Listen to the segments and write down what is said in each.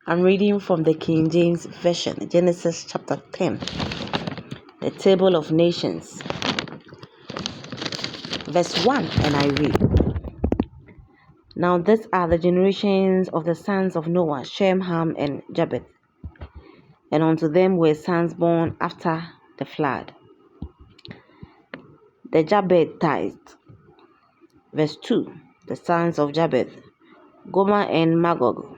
I'm reading from the King James Version, Genesis chapter 10, the Table of Nations, verse 1, and I read. Now these are the generations of the sons of Noah, Shem, Ham, and Japheth. And unto them were sons born after the flood. The Japhetites. Verse 2, the sons of Japheth, Gomer and Magog,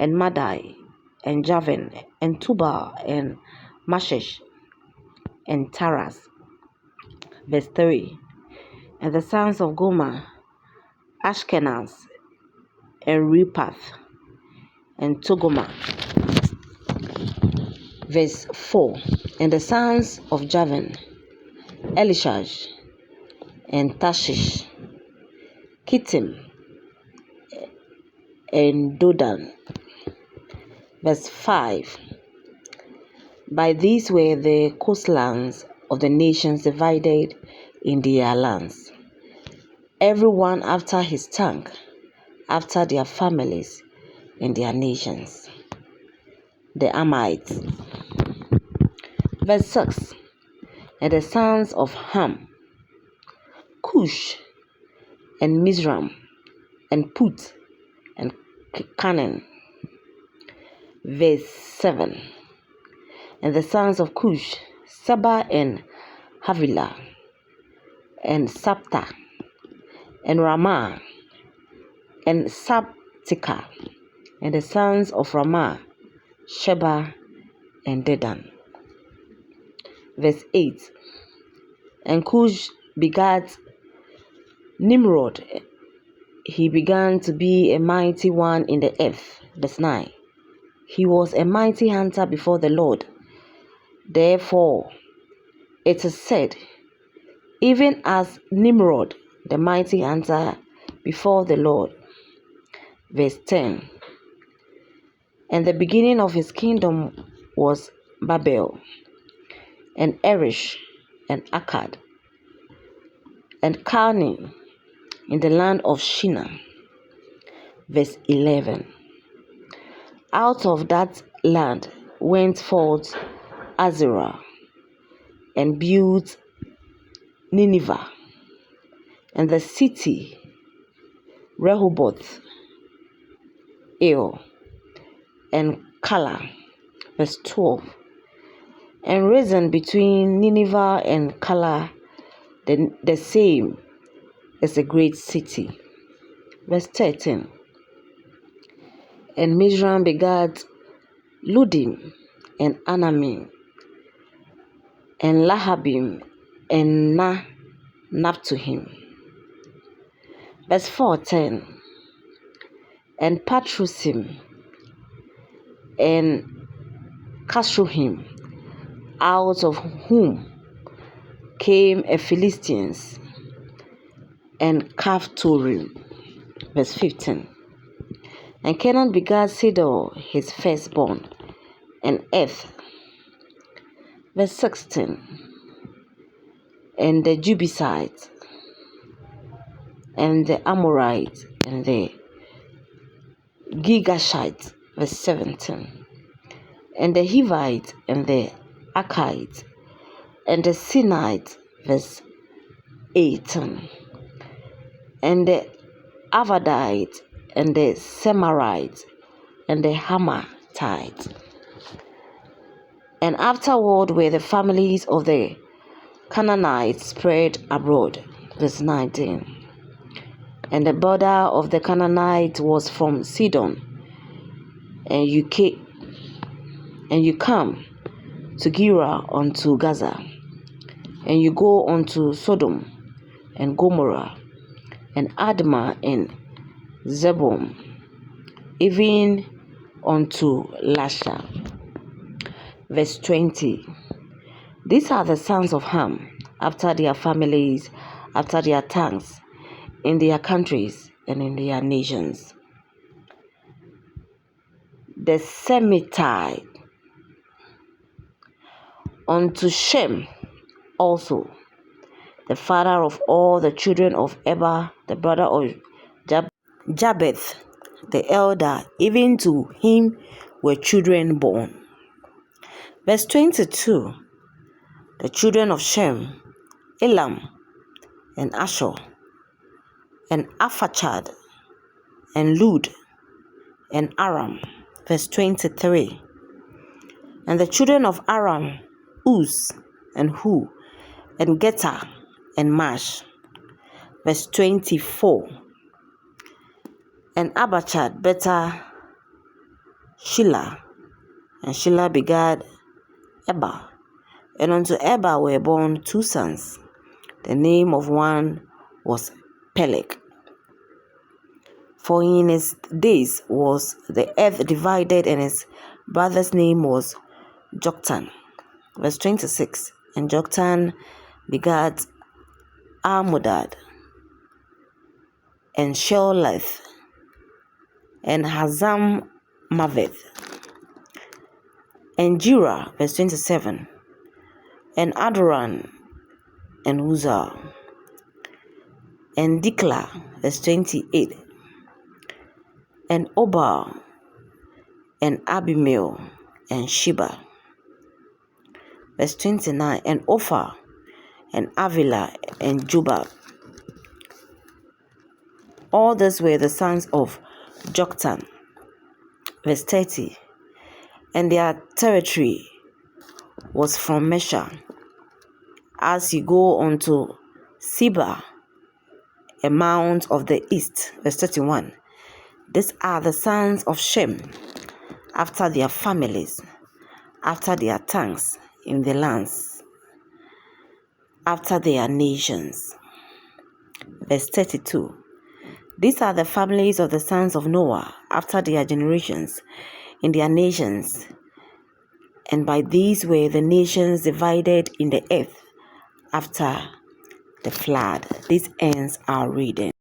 and Madai, and Javan, and Tubal, and Mashesh, and Taras. Verse 3, and the sons of Gomer, Ashkenaz, and Rephath, and Togoma. Verse 4, and the sons of Javan, Elishaj, and Tashish, Kittim, and Dodan. Verse 5, by these were the coastlands of the nations divided in their lands, every one after his tongue, after their families and their nations. The Amorites. Verse 6, and the sons of Ham, Cush, and Mizraim, and Put, and Canaan. Verse 7, and the sons of Cush, Saba, and Havilah, and Sapta, and Ramah, and Sabtika, and the sons of Ramah, Sheba, and Dedan. Verse 8, and Cush begat Nimrod. He began to be a mighty one in the earth. Verse 9, he was a mighty hunter before the Lord. Therefore it is said, even as Nimrod, the mighty hunter before the Lord. Verse 10, and the beginning of his kingdom was Babel, and Erish, and Akkad, and Calneh in the land of Shinar. Verse 11, out of that land went forth Azerah, and built Nineveh, and the city Rehoboth, and Calah. Verse 12, and reasoned between Nineveh and Calah, the same is a great city. Verse 13, and Mizraim begat Ludim, and Anamim, and Lahabim, and Naphtuhim. Verse 14, and Patrusim, and Casluhim, out of whom came a Philistines, and Caphtorim. Verse 15, and Canaan begat Sidor, his firstborn, and Eth. Verse 16, and the Jebusites, and the Amorites, and the Girgashites. Verse 17, and the Hivites, and the Arkites, and the Sinites. Verse 18, and the Arvadites, and the Semarites, and the Hamathites. And afterward were the families of the Canaanites spread abroad. Verse 19, and the border of the Canaanites was from Sidon, and you come to Gerar unto Gaza, and you go unto Sodom and Gomorrah, and Admah and Zeboim, even unto Lasha. Verse 20, these are the sons of Ham, after their families, after their tongues, in their countries and in their nations. The Semitite. Unto Shem also, the father of all the children of Eber, the brother of Japheth, the elder, even to him were children born. Verse 22. The children of Shem, Elam, and Ashur, and Arphaxad, and Lud, and Aram. Verse 23. And the children of Aram, Uz, and Hu, and Getah, and Mash. Verse 24. And Arphaxad begat Shelah, and Shelah begat Eber. And unto Eber were born 2 sons. The name of one was Peleg. For in his days was the earth divided, and his brother's name was Joktan. Verse 26. And Joktan begat Almodad, and Sheoleth, and Hazarmaveth, and Jerah. Verse 27. And Adoran, and Uzzah, and Diklah. Verse 28. And Obal, and Abimael, and Sheba. Verse 29. And Ophir, and Avila, and Jubal. All these were the sons of Joktan. Verse 30. And their territory was from Mesha, as you go unto Seba, a mount of the east. Verse 31. These are the sons of Shem, after their families, after their tongues, in the lands, after their nations. Verse 32. These are the families of the sons of Noah, after their generations, in their nations. And by these were the nations divided in the earth after the flood. This ends our reading.